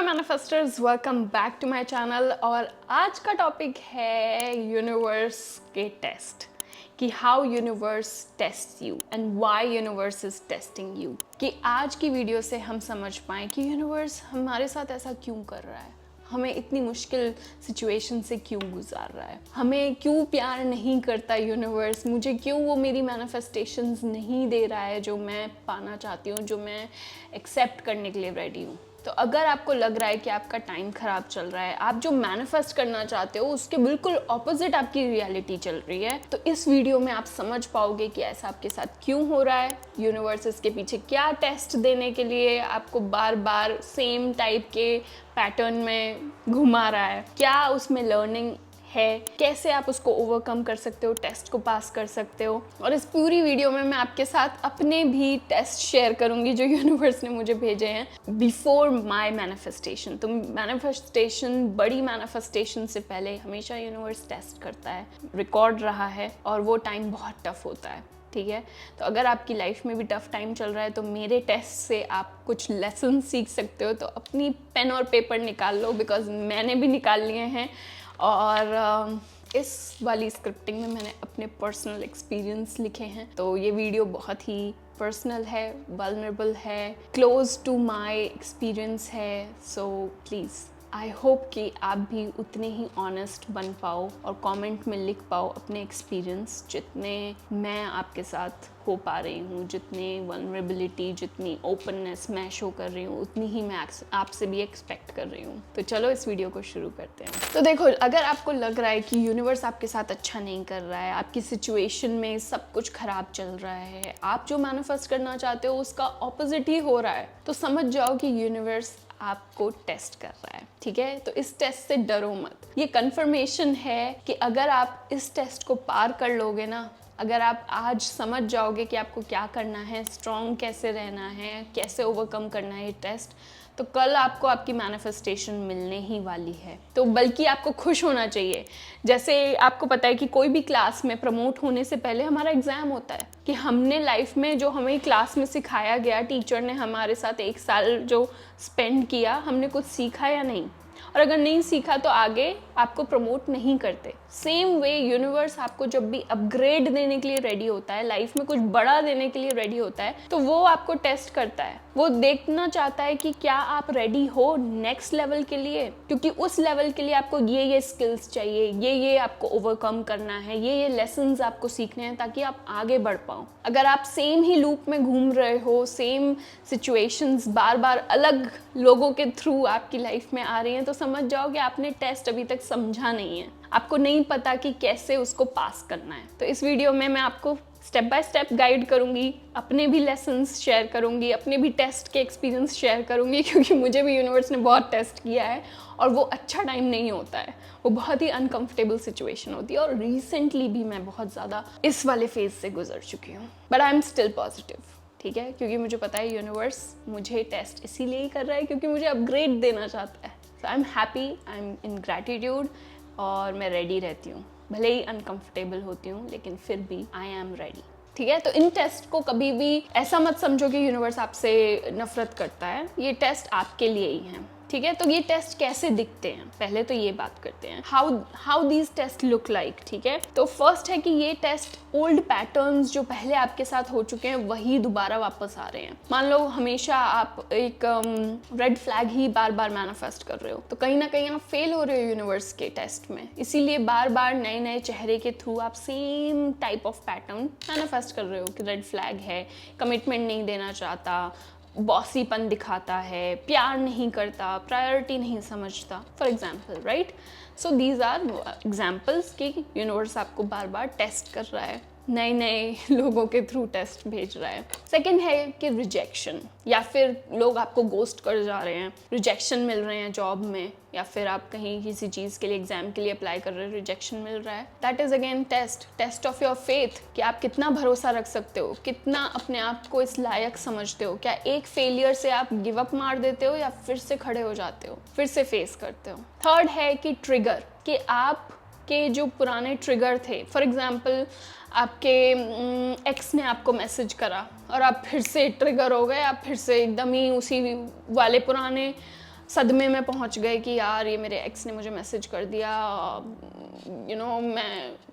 मैनिफेस्टर्स, welcome back to my channel. और आज का टॉपिक है यूनिवर्स के टेस्ट, कि how universe test you and why universe is testing you. कि आज की वीडियो से हम समझ पाएँ कि यूनिवर्स हमारे साथ ऐसा क्यों कर रहा है, हमें इतनी मुश्किल सिचुएशन से क्यों गुजार रहा है, हमें क्यों प्यार नहीं करता यूनिवर्स, मुझे क्यों वो मेरी मैनिफेस्टेशंस नहीं दे रहा है जो मैं पाना चाहती हूँ, जो मैं एक्सेप्ट करने के लिए रेडी हूँ। तो अगर आपको लग रहा है कि आपका टाइम ख़राब चल रहा है, आप जो मैनिफेस्ट करना चाहते हो उसके बिल्कुल ऑपोजिट आपकी रियलिटी चल रही है, तो इस वीडियो में आप समझ पाओगे कि ऐसा आपके साथ क्यों हो रहा है, यूनिवर्स इसके पीछे क्या टेस्ट देने के लिए आपको बार बार सेम टाइप के पैटर्न में घुमा रहा है, क्या उसमें लर्निंग है, कैसे आप उसको ओवरकम कर सकते हो, टेस्ट को पास कर सकते हो। और इस पूरी वीडियो में मैं आपके साथ अपने भी टेस्ट शेयर करूंगी जो यूनिवर्स ने मुझे भेजे हैं बिफोर माय मैनिफेस्टेशन। तो मैनिफेस्टेशन, बड़ी मैनिफेस्टेशन से पहले हमेशा यूनिवर्स टेस्ट करता है, रिकॉर्ड रहा है, और वो टाइम बहुत टफ होता है। ठीक है, तो अगर आपकी लाइफ में भी टफ टाइम चल रहा है तो मेरे टेस्ट से आप कुछ लेसन सीख सकते हो। तो अपनी पेन और पेपर निकाल लो, बिकॉज मैंने भी निकाल लिए हैं। और इस वाली स्क्रिप्टिंग में मैंने अपने पर्सनल एक्सपीरियंस लिखे हैं, तो ये वीडियो बहुत ही पर्सनल है, वल्नरेबल है, क्लोज टू माय एक्सपीरियंस है। सो प्लीज़ आई होप कि आप भी उतने ही ऑनेस्ट बन पाओ और कमेंट में लिख पाओ अपने एक्सपीरियंस, जितने मैं आपके साथ हो पा रही हूँ, जितनी वल्नरेबिलिटी, जितनी ओपननेस मैं शो कर रही हूँ, उतनी ही मैं आपसे भी एक्सपेक्ट कर रही हूँ। तो चलो इस वीडियो को शुरू करते हैं। तो देखो, अगर आपको लग रहा है कि यूनिवर्स आपके साथ अच्छा नहीं कर रहा है, आपकी सिचुएशन में सब कुछ खराब चल रहा है, आप जो मैनिफेस्ट करना चाहते हो उसका ऑपोजिट ही हो रहा है, तो समझ जाओ कि यूनिवर्स आपको टेस्ट कर रहा है। ठीक है, तो इस टेस्ट से डरो मत। ये कंफर्मेशन है कि अगर आप इस टेस्ट को पार कर लोगे ना, अगर आप आज समझ जाओगे कि आपको क्या करना है, स्ट्रॉन्ग कैसे रहना है, कैसे ओवरकम करना है ये टेस्ट, तो कल आपको आपकी मैनिफेस्टेशन मिलने ही वाली है। तो बल्कि आपको खुश होना चाहिए। जैसे आपको पता है कि कोई भी क्लास में प्रमोट होने से पहले हमारा एग्ज़ाम होता है, कि हमने लाइफ में जो हमें क्लास में सिखाया गया, टीचर ने हमारे साथ 1 साल जो स्पेंड किया, हमने कुछ सीखा या नहीं। और अगर नहीं सीखा तो आगे आपको प्रमोट नहीं करते। सेम वे यूनिवर्स आपको जब भी अपग्रेड देने के लिए रेडी होता है, लाइफ में कुछ बड़ा देने के लिए रेडी होता है, तो वो आपको टेस्ट करता है। वो देखना चाहता है कि क्या आप रेडी हो नेक्स्ट लेवल के लिए, क्योंकि उस लेवल के लिए आपको ये स्किल्स चाहिए, ये आपको ओवरकम करना है, ये लेसन्स आपको सीखने हैं ताकि आप आगे बढ़ पाओ। अगर आप सेम ही लूप में घूम रहे हो, सेम सिचुएशंस बार बार अलग लोगों के थ्रू आपकी लाइफ में आ रही हैं, तो समझ जाओ कि आपने टेस्ट अभी तक समझा नहीं है, आपको नहीं पता कि कैसे उसको पास करना है। तो इस वीडियो में मैं आपको स्टेप बाय स्टेप गाइड करूंगी, अपने भी लेसन्स शेयर करूंगी, अपने भी टेस्ट के एक्सपीरियंस शेयर करूंगी, क्योंकि मुझे भी यूनिवर्स ने बहुत टेस्ट किया है और वो अच्छा टाइम नहीं होता है, वो बहुत ही अनकंफर्टेबल सिचुएशन होती है। और रिसेंटली भी मैं बहुत ज़्यादा इस वाले फेज से गुजर चुकी हूँ, but I am still positive. ठीक है, क्योंकि मुझे पता है यूनिवर्स मुझे टेस्ट इसीलिए ही कर रहा है क्योंकि मुझे अपग्रेड देना चाहता है। So I am happy, I am in gratitude, और मैं रेडी रहती हूँ। भले ही अनकंफर्टेबल होती हूँ, लेकिन फिर भी आई एम रेडी। ठीक है, तो इन टेस्ट को कभी भी ऐसा मत समझो कि यूनिवर्स आपसे नफरत करता है, ये टेस्ट आपके लिए ही है। ठीक है, तो ये टेस्ट कैसे दिखते हैं, पहले तो ये बात करते हैं, how these test look like. ठीक है, तो फर्स्ट है कि ये टेस्ट ओल्ड पैटर्न्स जो पहले आपके साथ हो चुके हैं वही दोबारा वापस आ रहे हैं। मान लो हमेशा आप एक रेड फ्लैग ही बार बार मैनिफेस्ट कर रहे हो, तो कहीं ना कहीं आप फेल हो रहे हो यूनिवर्स के टेस्ट में। इसीलिए बार बार नए नए चेहरे के थ्रू आप same type of pattern manifest कर रहे हो कि रेड फ्लैग है, कमिटमेंट नहीं देना चाहता, बॉसीपन दिखाता है, प्यार नहीं करता, प्रायोरिटी नहीं समझता, for example, right. So these are examples कि यूनिवर्स आपको बार बार टेस्ट कर रहा है, नए नए लोगों के थ्रू टेस्ट भेज रहा है। सेकंड है कि रिजेक्शन, या फिर लोग आपको गोस्ट कर जा रहे हैं, रिजेक्शन मिल रहे हैं जॉब में, या फिर आप कहीं किसी चीज़ के लिए, एग्जाम के लिए अप्लाई कर रहे हो, रिजेक्शन मिल रहा है। That is again test of your faith, कि आप कितना भरोसा रख सकते हो, कितना अपने आप को इस लायक समझते हो। क्या एक फेलियर से आप गिव अप मार देते हो या फिर से खड़े हो जाते हो, फिर से फेस करते हो। थर्ड है कि ट्रिगर, कि आप के जो पुराने ट्रिगर थे, फॉर एग्जाम्पल आपके एक्स ने आपको मैसेज करा और आप फिर से ट्रिगर हो गए, आप फिर से एकदम ही उसी वाले पुराने सदमे में पहुंच गए कि यार ये मेरे एक्स ने मुझे मैसेज कर दिया,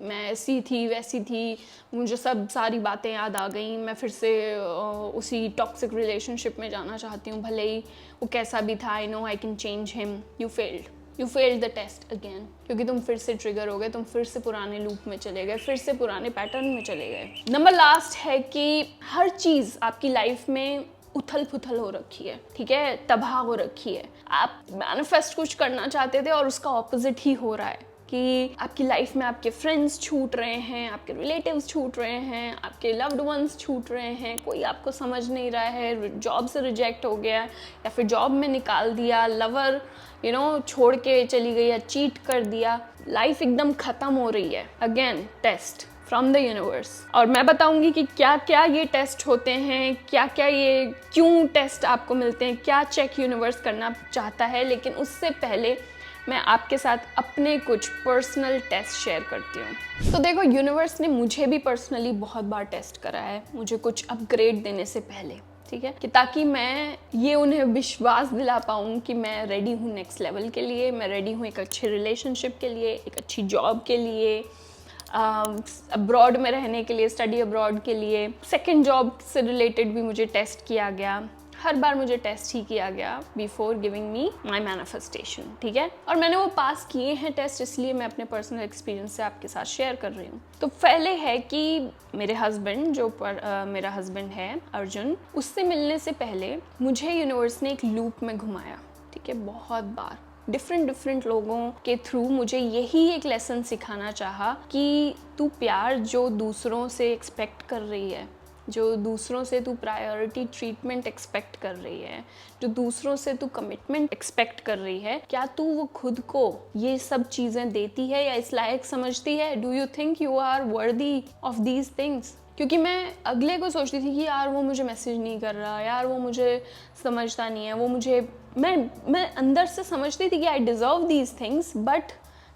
मैं ऐसी थी वैसी थी, मुझे सब सारी बातें याद आ गई, मैं फिर से उसी टॉक्सिक रिलेशनशिप में जाना चाहती हूँ, भले ही वो कैसा भी था, I know I can change him. You failed the test again, क्योंकि तुम फिर से ट्रिगर हो गए, तुम फिर से पुराने लूप में चले गए, फिर से पुराने पैटर्न में चले गए। नंबर लास्ट है कि हर चीज़ आपकी लाइफ में उथल पुथल हो रखी है, ठीक है, तबाह हो रखी है। आप मैनिफेस्ट कुछ करना चाहते थे और उसका ऑपोजिट ही हो रहा है कि आपकी लाइफ में आपके फ्रेंड्स छूट रहे हैं, आपके रिलेटिव्स छूट रहे हैं, आपके लव्ड वंस छूट रहे हैं, कोई आपको समझ नहीं रहा है, जॉब से रिजेक्ट हो गया या फिर जॉब में निकाल दिया, लवर छोड़ के चली गई या चीट कर दिया, लाइफ एकदम ख़त्म हो रही है। Again test from the universe. और मैं बताऊंगी कि क्या क्या ये टेस्ट होते हैं, क्या क्या ये क्यों टेस्ट आपको मिलते हैं, क्या चेक यूनिवर्स करना चाहता है। लेकिन उससे पहले मैं आपके साथ अपने कुछ पर्सनल टेस्ट शेयर करती हूँ। तो देखो, यूनिवर्स ने मुझे भी पर्सनली बहुत बार टेस्ट करा है, मुझे कुछ अपग्रेड देने से पहले, ठीक है, कि ताकि मैं ये उन्हें विश्वास दिला पाऊँ कि मैं रेडी हूँ नेक्स्ट लेवल के लिए, मैं रेडी हूँ एक अच्छे रिलेशनशिप के लिए, एक अच्छी जॉब के लिए, अब्रॉड में रहने के लिए, स्टडी अब्रॉड के लिए। सेकंड जॉब से रिलेटेड भी मुझे टेस्ट किया गया, हर बार मुझे टेस्ट ही किया गया बिफोर गिविंग मी माई मैनिफेस्टेशन, ठीक है। और मैंने वो पास किए हैं टेस्ट, इसलिए मैं अपने पर्सनल एक्सपीरियंस से आपके साथ शेयर कर रही हूँ। तो पहले है कि मेरे हस्बैंड, मेरा हस्बैंड है अर्जुन, उससे मिलने से पहले मुझे यूनिवर्स ने एक लूप में घुमाया, ठीक है, बहुत बार डिफरेंट लोगों के थ्रू मुझे यही एक लेसन सिखाना चाहा कि तू प्यार जो दूसरों से एक्सपेक्ट कर रही है, जो दूसरों से तू प्रायोरिटी ट्रीटमेंट एक्सपेक्ट कर रही है, जो दूसरों से तू कमिटमेंट एक्सपेक्ट कर रही है, क्या तू वो खुद को ये सब चीज़ें देती है या इस लायक समझती है? Do you think you are worthy of these things? क्योंकि मैं अगले को सोचती थी कि यार वो मुझे मैसेज नहीं कर रहा, यार वो मुझे समझता नहीं है, वो मुझे, मैं अंदर से समझती थी कि I deserve these things, but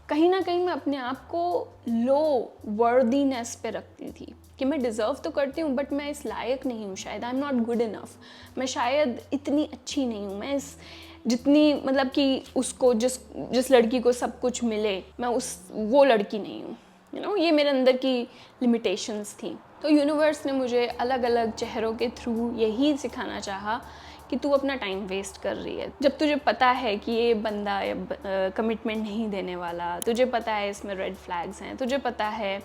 कहीं ना कहीं मैं अपने आप को लो वर्दीनेस पे रखती थी कि मैं डिज़र्व तो करती हूँ बट मैं इस लायक नहीं हूँ, शायद आई एम नॉट गुड इनफ, मैं शायद इतनी अच्छी नहीं हूँ, मैं इस जितनी, मतलब कि उसको जिस लड़की को सब कुछ मिले, मैं वो लड़की नहीं हूँ, ये मेरे अंदर की लिमिटेशंस थी। तो यूनिवर्स ने मुझे अलग अलग चेहरों के थ्रू यही सिखाना चाहा कि तू अपना टाइम वेस्ट कर रही है। जब तुझे पता है कि ये बंदा कमिटमेंट नहीं देने वाला, तुझे पता है इसमें रेड फ्लैग्स हैं, तुझे पता है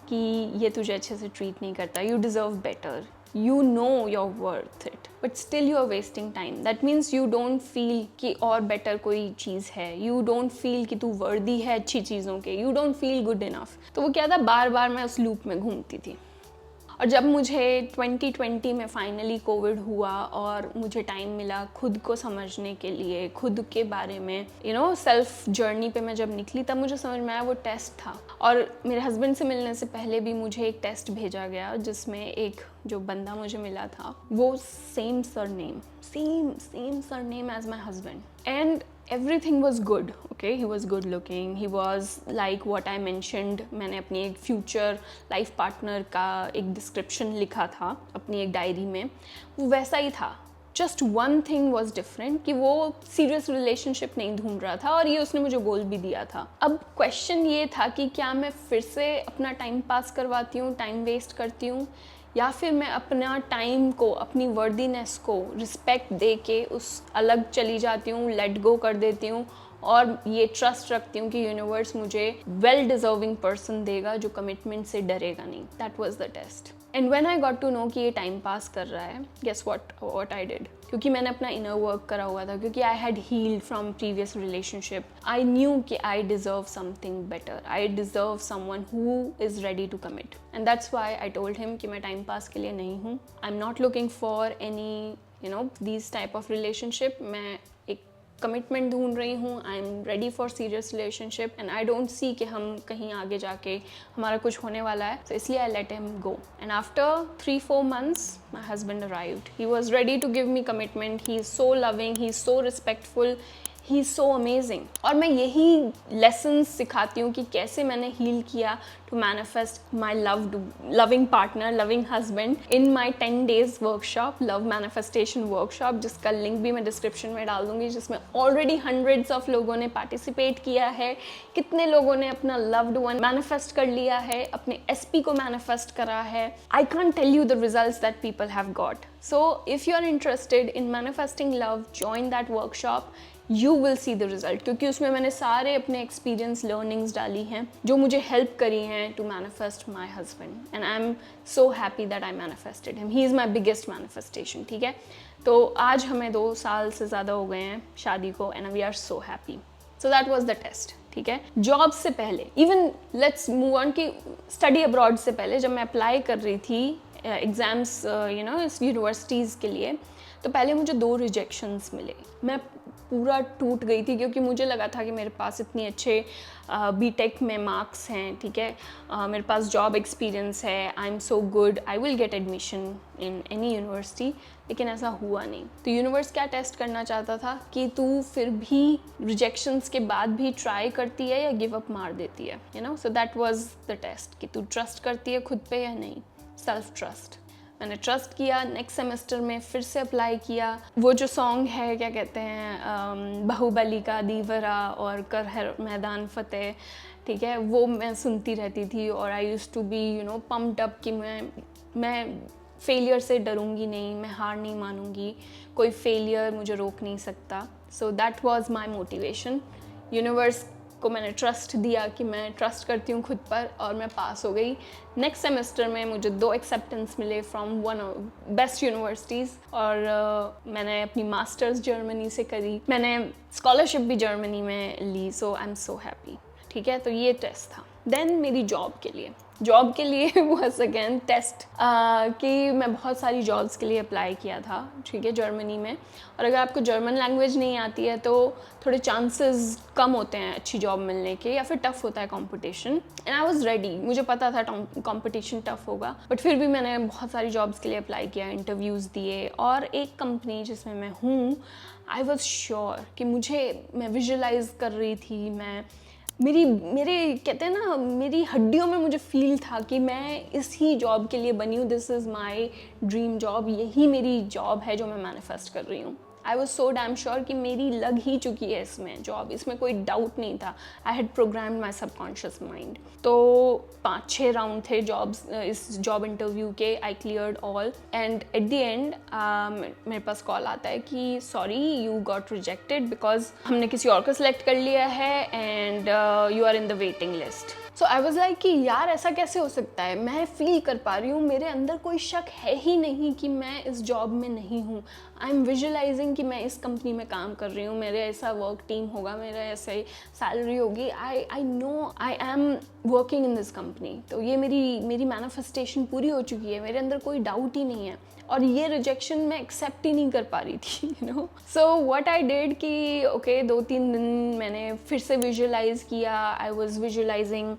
कि ये तुझे अच्छे से ट्रीट नहीं करता, you deserve better, you know you're worth it, but still you are wasting time. That means you don't feel कि और better कोई चीज़ है, you don't feel कि तू worthy है अच्छी चीज़ों के, you don't feel good enough. तो वो क्या था, बार बार मैं उस लूप में घूमती थी। और जब मुझे 2020 में फाइनली कोविड हुआ और मुझे टाइम मिला खुद को समझने के लिए, खुद के बारे में सेल्फ जर्नी पे मैं जब निकली, तब मुझे समझ में आया वो टेस्ट था। और मेरे हस्बैंड से मिलने से पहले भी मुझे एक टेस्ट भेजा गया जिसमें एक जो बंदा मुझे मिला था वो same surname as my husband, and everything was good, okay, he was good looking, he was like what I mentioned, मैंने अपनी एक फ्यूचर लाइफ पार्टनर का एक डिस्क्रिप्शन लिखा था अपनी एक डायरी में, वो वैसा ही था। Just one thing was different कि वो सीरियस रिलेशनशिप नहीं ढूंढ रहा था और ये उसने मुझे बोल भी दिया था। अब क्वेश्चन ये था कि क्या मैं फिर से अपना टाइम पास करवाती हूँ, टाइम वेस्ट करती हूँ, या फिर मैं अपना टाइम को, अपनी वर्दीनेस को रिस्पेक्ट दे के उस अलग चली जाती हूँ, लेट गो कर देती हूँ और ये ट्रस्ट रखती हूँ कि यूनिवर्स मुझे वेल डिजर्विंग पर्सन देगा जो कमिटमेंट से डरेगा नहीं। That was the test. And when I got to know कि ये टाइम पास कर रहा है, गेस व्हाट आई डिड, क्योंकि मैंने अपना इनर वर्क करा हुआ था, क्योंकि I had healed from previous relationship, I knew कि I deserve something better, I deserve someone who is ready to commit, and that's why I told him कि मैं टाइम पास के लिए नहीं हूँ, I am not looking for any these type of relationship, मैं एक commitment ढूंढ रही हूँ, I am ready for serious relationship and I don't see कि हम कहीं आगे जाके हमारा कुछ होने वाला है, तो इसलिए I let him go. And after 3-4 months my husband arrived. He was ready to give me commitment. He is so loving, he is so respectful, he is so amazing. और मैं यही लेसन सिखाती हूँ कि कैसे मैंने हील किया to manifest my loving partner, loving husband in my 10 days workshop, love manifestation workshop, जिसका लिंक भी मैं डिस्क्रिप्शन में डाल दूँगी, जिसमें ऑलरेडी हंड्रेड्स ऑफ लोगों ने पार्टिसिपेट किया है। कितने लोगों ने अपना लव्ड वन मैनिफेस्ट कर लिया है, अपने SP को मैनिफेस्ट करा है। I can't tell you the results that people have got. So if you are interested in manifesting love, join that workshop. You will see the result, क्योंकि उसमें मैंने सारे अपने एक्सपीरियंस लर्निंग्स डाली हैं जो मुझे हेल्प करी हैं to manifest my husband, and I am so happy that I manifested him. He is my biggest manifestation. ठीक है, तो आज हमें 2 साल से ज़्यादा हो गए हैं शादी को, and we are so happy. So that was the test. ठीक है, जॉब से पहले, इवन लेट्स मूव ऑन कि स्टडी अब्रॉड से पहले, जब मैं अप्लाई कर रही थी एग्ज़ाम्स इस यूनिवर्सिटीज़ के लिए, तो पहले मुझे 2 रिजेक्शंस मिले। मैं पूरा टूट गई थी, क्योंकि मुझे लगा था कि मेरे पास इतने अच्छे बीटेक में मार्क्स हैं, ठीक है, मेरे पास जॉब एक्सपीरियंस है, I am so good, I will get admission in any university. लेकिन ऐसा हुआ नहीं। तो यूनिवर्स क्या टेस्ट करना चाहता था कि तू फिर भी रिजेक्शंस के बाद भी ट्राई करती है या गिव अप मार देती है, so that was the test कि तू ट्रस्ट करती है खुद पे या नहीं, सेल्फ ट्रस्ट। मैंने ट्रस्ट किया। नेक्स्ट सेमेस्टर में फिर से अप्लाई किया। वो जो सॉन्ग है, क्या कहते हैं, बाहुबली का दीवरा और कर हर मैदान फतेह, ठीक है, वो मैं सुनती रहती थी। और I used to be pumped up कि मैं फेलियर से डरूंगी नहीं, मैं हार नहीं मानूंगी, कोई फेलियर मुझे रोक नहीं सकता। सो that was my motivation. Universe को मैंने ट्रस्ट दिया कि मैं ट्रस्ट करती हूँ खुद पर, और मैं पास हो गई। नेक्स्ट सेमेस्टर में मुझे 2 एक्सेप्टेंस मिले from one of best universities, और मैंने अपनी मास्टर्स जर्मनी से करी, मैंने स्कॉलरशिप भी जर्मनी में ली। सो आई एम सो हैप्पी। ठीक है, तो ये टेस्ट था। देन मेरी जॉब के लिए वाज अगेन टेस्ट कि मैं बहुत सारी जॉब्स के लिए अप्लाई किया था, ठीक है, जर्मनी में। और अगर आपको जर्मन लैंग्वेज नहीं आती है तो थोड़े चांसेस कम होते हैं अच्छी जॉब मिलने के, या फिर टफ़ होता है competition. And I was ready, मुझे पता था कंपटीशन टफ़ होगा, बट फिर भी मैंने बहुत सारी जॉब्स के लिए अप्लाई किया, इंटरव्यूज़ दिए। और एक कंपनी जिसमें मैं हूँ, आई वॉज श्योर कि मैं विजुअलाइज कर रही थी, मेरे कहते हैं ना, मेरी हड्डियों में मुझे फील था कि मैं इसी जॉब के लिए बनी हूँ। This is my dream job, यही मेरी जॉब है जो मैं मैनिफेस्ट कर रही हूँ। I was so damn sure कि मेरी लग ही चुकी है इसमें जॉब, इसमें कोई डाउट नहीं था। I had programmed my subconscious mind. तो 5-6 राउंड थे इस जॉब इंटरव्यू के। I cleared all, and at the end मेरे पास कॉल आता है कि sorry, you got rejected because हमने किसी और को सिलेक्ट कर लिया है, and you are in the waiting list. So I was like कि यार ऐसा कैसे हो सकता है, मैं फील कर पा रही हूँ, मेरे अंदर कोई शक है ही नहीं कि मैं इस जॉब में नहीं हूँ। आई एम विजुअलाइजिंग कि मैं इस कंपनी में काम कर रही हूँ, मेरे ऐसा वर्क टीम होगा, मेरा ऐसे सैलरी होगी। आई know I am working in this company. तो ये मेरी मैनिफेस्टेशन पूरी हो चुकी है, मेरे अंदर कोई डाउट ही नहीं है। और ये रिजेक्शन मैं एक्सेप्ट ही नहीं कर पा रही थी, सो व्हाट आई डिड कि ओके 2-3 दिन मैंने फिर से विजुअलाइज किया। I was visualising.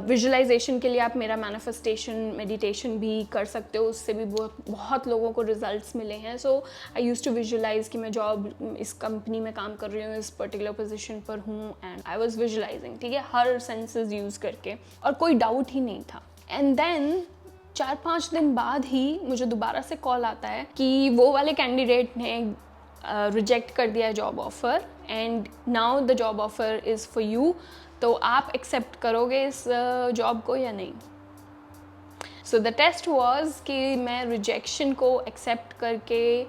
विजुअलाइजेशन के लिए आप मेरा मैनिफेस्टेशन मेडिटेशन भी कर सकते हो, उससे भी बहुत लोगों को रिजल्ट्स मिले हैं। सो आई यूज्ड टू विजुअलाइज कि मैं जॉब इस कंपनी में काम कर रही हूँ, इस पर्टिकुलर पोजीशन पर हूँ, एंड आई वाज विजुअलाइजिंग, ठीक है, हर सेंसेस यूज़ करके, और कोई डाउट ही नहीं था। एंड देन 4-5 दिन बाद ही मुझे दोबारा से कॉल आता है कि वो वाले कैंडिडेट ने रिजेक्ट कर दिया job offer, and now the job offer is for you. तो आप एक्सेप्ट करोगे इस जॉब को या नहीं? सो द टेस्ट वॉज कि मैं रिजेक्शन को एक्सेप्ट करके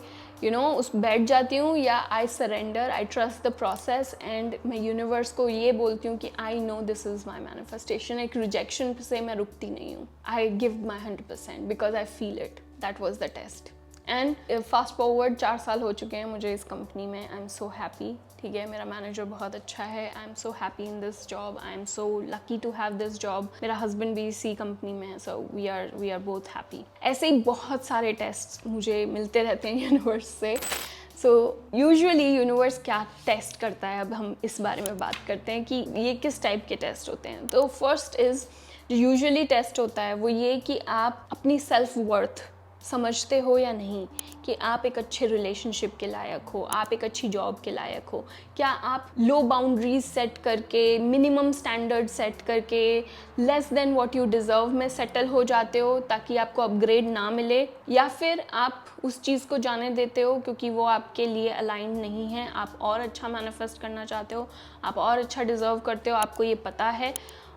उस बैठ जाती हूँ, या I surrender, I trust the process, and मैं यूनिवर्स को ये बोलती हूँ कि I know this is my manifestation. एक रिजेक्शन से मैं रुकती नहीं हूँ। I give my 100% because I feel it. That was the test. And fast forward 4 साल हो चुके हैं मुझे इस कंपनी में। आई एम सो हैप्पी, ठीक है, मेरा मैनेजर बहुत अच्छा है। I am so happy in this job, I am so lucky to have this job. मेरा हस्बैंड भी इसी कंपनी में है, so we are both happy. ऐसे ही बहुत सारे टेस्ट मुझे मिलते रहते हैं यूनिवर्स से। सो यूजुअली यूनिवर्स क्या टेस्ट करता है, अब हम इस बारे में बात करते हैं कि ये किस टाइप के टेस्ट होते हैं। तो फर्स्ट इज़ जो यूजुअली टेस्ट होता है वो ये कि आप अपनी सेल्फ वर्थ समझते हो या नहीं कि आप एक अच्छे रिलेशनशिप के लायक हो, आप एक अच्छी जॉब के लायक हो? क्या आप लो बाउंड्रीज सेट करके, मिनिमम स्टैंडर्ड सेट करके, less than what you deserve में सेटल हो जाते हो ताकि आपको अपग्रेड ना मिले? या फिर आप उस चीज़ को जाने देते हो क्योंकि वो आपके लिए अलाइन नहीं है, आप और अच्छा मैनिफेस्ट करना चाहते हो, आप और अच्छा डिज़र्व करते हो, आपको ये पता है,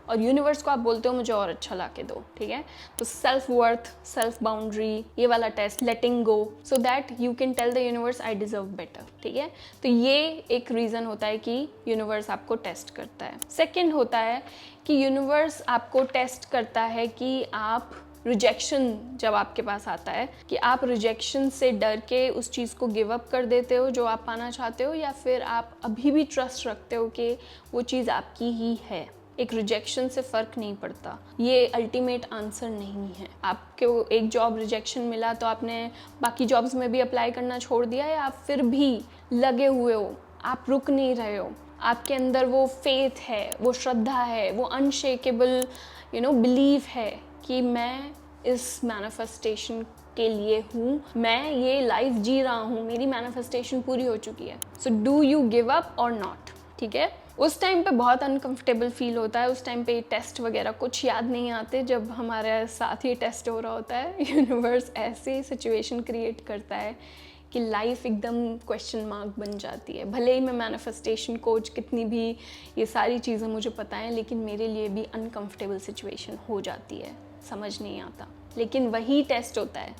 और यूनिवर्स को आप बोलते हो मुझे और अच्छा ला के दो, ठीक है? तो सेल्फ वर्थ, सेल्फ बाउंड्री, ये वाला test, letting go, so that you can tell the universe I deserve better, ठीक है? तो ये एक रीज़न होता है कि यूनिवर्स आपको टेस्ट करता है। सेकेंड होता है कि यूनिवर्स आपको टेस्ट करता है कि आप रिजेक्शन जब आपके पास आता है कि आप रिजेक्शन से डर के उस चीज़ को गिव अप कर देते हो जो आप पाना चाहते हो, या फिर आप अभी भी ट्रस्ट रखते हो कि वो चीज़ आपकी ही है। एक रिजेक्शन से फ़र्क नहीं पड़ता, ये अल्टीमेट आंसर नहीं है। आपको एक जॉब रिजेक्शन मिला तो आपने बाकी जॉब्स में भी अप्लाई करना छोड़ दिया, या आप फिर भी लगे हुए हो, आप रुक नहीं रहे हो, आपके अंदर वो फेथ है, वो श्रद्धा है, वो अनशेकेबल बिलीव है कि मैं इस मैनिफेस्टेशन के लिए हूँ, मैं ये लाइफ जी रहा हूँ, मेरी मैनिफेस्टेशन पूरी हो चुकी है। So do you give up और नॉट, ठीक है? उस टाइम पे बहुत अनकंफर्टेबल फील होता है, उस टाइम पे टेस्ट वगैरह कुछ याद नहीं आते, जब हमारे साथ ही टेस्ट हो रहा होता है। यूनिवर्स ऐसी सिचुएशन क्रिएट करता है कि लाइफ एकदम क्वेश्चन मार्क बन जाती है। भले ही मैं मैनिफेस्टेशन कोच, कितनी भी ये सारी चीज़ें मुझे पता है, लेकिन मेरे लिए भी अनकंफर्टेबल सिचुएशन हो जाती है, समझ नहीं आता। लेकिन वही टेस्ट होता है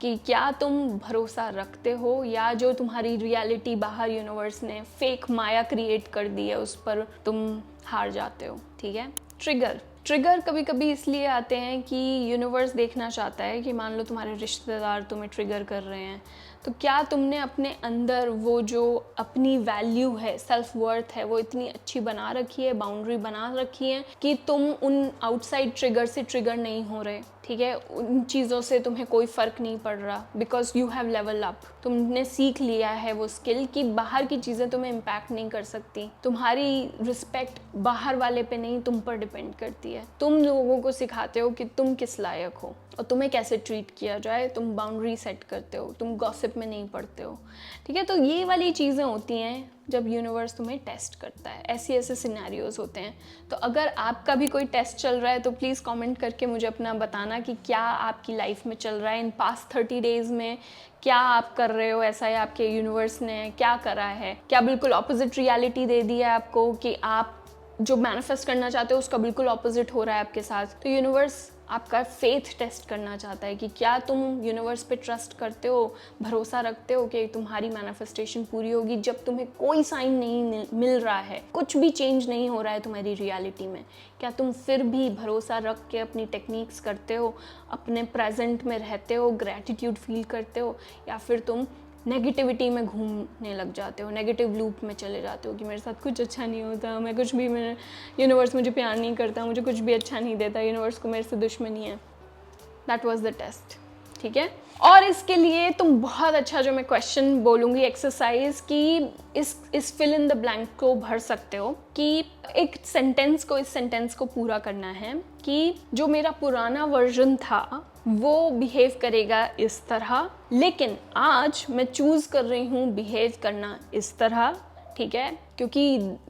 कि क्या तुम भरोसा रखते हो, या जो तुम्हारी रियलिटी बाहर यूनिवर्स ने फेक माया क्रिएट कर दी है उस पर तुम हार जाते हो, ठीक है? ट्रिगर कभी कभी इसलिए आते हैं कि यूनिवर्स देखना चाहता है कि मान लो तुम्हारे रिश्तेदार तुम्हें ट्रिगर कर रहे हैं, तो क्या तुमने अपने अंदर वो जो अपनी वैल्यू है, सेल्फ वर्थ है, वो इतनी अच्छी बना रखी है, बाउंड्री बना रखी है कि तुम उन आउटसाइड ट्रिगर से ट्रिगर नहीं हो रहे, ठीक है? उन चीज़ों से तुम्हें कोई फ़र्क नहीं पड़ रहा, because you have level up. तुमने सीख लिया है वो स्किल कि बाहर की चीज़ें तुम्हें इम्पैक्ट नहीं कर सकती, तुम्हारी रिस्पेक्ट बाहर वाले पे नहीं, तुम पर डिपेंड करती है। तुम लोगों को सिखाते हो कि तुम किस लायक हो और तुम्हें कैसे ट्रीट किया जाए, तुम बाउंड्री सेट करते हो, तुम गॉसिप में नहीं पड़ते हो, ठीक है? तो ये वाली चीज़ें होती हैं जब यूनिवर्स तुम्हें टेस्ट करता है, ऐसे सिनेरियोज होते हैं। तो अगर आपका भी कोई टेस्ट चल रहा है तो प्लीज़ कमेंट करके मुझे अपना बताना कि क्या आपकी लाइफ में चल रहा है, इन पास्ट 30 डेज़ में क्या आप कर रहे हो ऐसा, या आपके यूनिवर्स ने क्या करा है, क्या बिल्कुल ऑपोजिट रियलिटी दे दी है आपको कि आप जो मैनिफेस्ट करना चाहते हो उसका बिल्कुल ऑपोजिट हो रहा है आपके साथ। तो यूनिवर्स आपका फेथ टेस्ट करना चाहता है कि क्या तुम यूनिवर्स पे ट्रस्ट करते हो, भरोसा रखते हो कि तुम्हारी मैनिफेस्टेशन पूरी होगी जब तुम्हें कोई साइन नहीं मिल रहा है, कुछ भी चेंज नहीं हो रहा है तुम्हारी रियलिटी में। क्या तुम फिर भी भरोसा रख के अपनी टेक्निक्स करते हो, अपने प्रेजेंट में रहते हो, ग्रैटिट्यूड फील करते हो, या फिर तुम नेगेटिविटी में घूमने लग जाते हो, नेगेटिव लूप में चले जाते हो कि मेरे साथ कुछ अच्छा नहीं होता, मैं कुछ भी, मेरे यूनिवर्स मुझे प्यार नहीं करता, मुझे कुछ भी अच्छा नहीं देता, यूनिवर्स को मेरे से दुश्मनी है। दैट वाज द टेस्ट, ठीक है? और इसके लिए तुम बहुत अच्छा, जो मैं क्वेश्चन बोलूँगी, एक्सरसाइज की इस फिल इन द ब्लैंक को भर सकते हो कि एक सेंटेंस को, इस सेंटेंस को पूरा करना है कि जो मेरा पुराना वर्जन था वो बिहेव करेगा इस तरह, लेकिन आज मैं चूज़ कर रही हूँ बिहेव करना इस तरह, ठीक है? क्योंकि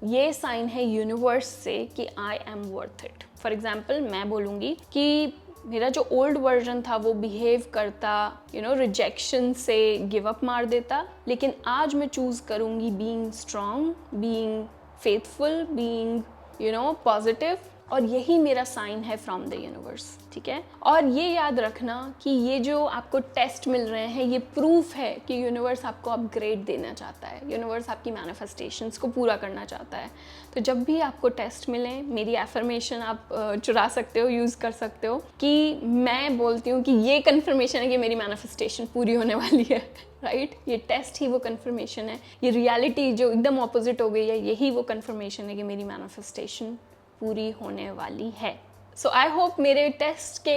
ये साइन है यूनिवर्स से कि I am worth it. For example मैं बोलूँगी कि मेरा जो ओल्ड वर्जन था वो बिहेव करता रिजेक्शन से गिव अप मार देता, लेकिन आज मैं चूज़ करूँगी being strong, being faithful, being positive, और यही मेरा साइन है फ्रॉम द यूनिवर्स, ठीक है? और ये याद रखना कि ये जो आपको टेस्ट मिल रहे हैं ये प्रूफ है कि यूनिवर्स आपको अपग्रेड देना चाहता है, यूनिवर्स आपकी मैनिफेस्टेशंस को पूरा करना चाहता है। तो जब भी आपको टेस्ट मिले, मेरी एफर्मेशन आप चुरा सकते हो, यूज़ कर सकते हो कि मैं बोलती हूँ कि ये कन्फर्मेशन है कि मेरी मैनिफेस्टेशन पूरी होने वाली है, राइट? ये टेस्ट ही वो कन्फर्मेशन है, ये रियलिटी जो एकदम ऑपोजिट हो गई है, यही वो कन्फर्मेशन है कि मेरी मैनिफेस्टेशन पूरी होने वाली है। सो आई होप मेरे टेस्ट के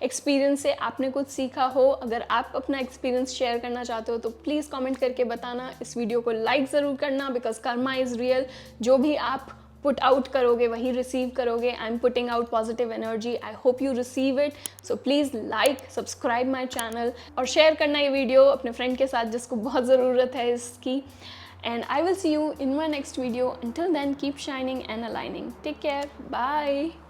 एक्सपीरियंस से आपने कुछ सीखा हो। अगर आप अपना एक्सपीरियंस शेयर करना चाहते हो तो प्लीज़ कमेंट करके बताना। इस वीडियो को लाइक ज़रूर करना, बिकॉज कर्मा इज़ रियल। जो भी आप पुट आउट करोगे वही रिसीव करोगे. I am putting out positive energy. I hope you receive it. So please like, subscribe my channel और शेयर करना ये वीडियो अपने फ्रेंड के साथ जिसको बहुत ज़रूरत है इसकी. And I will see you in my next video. Until then, keep shining and aligning. Take care. Bye.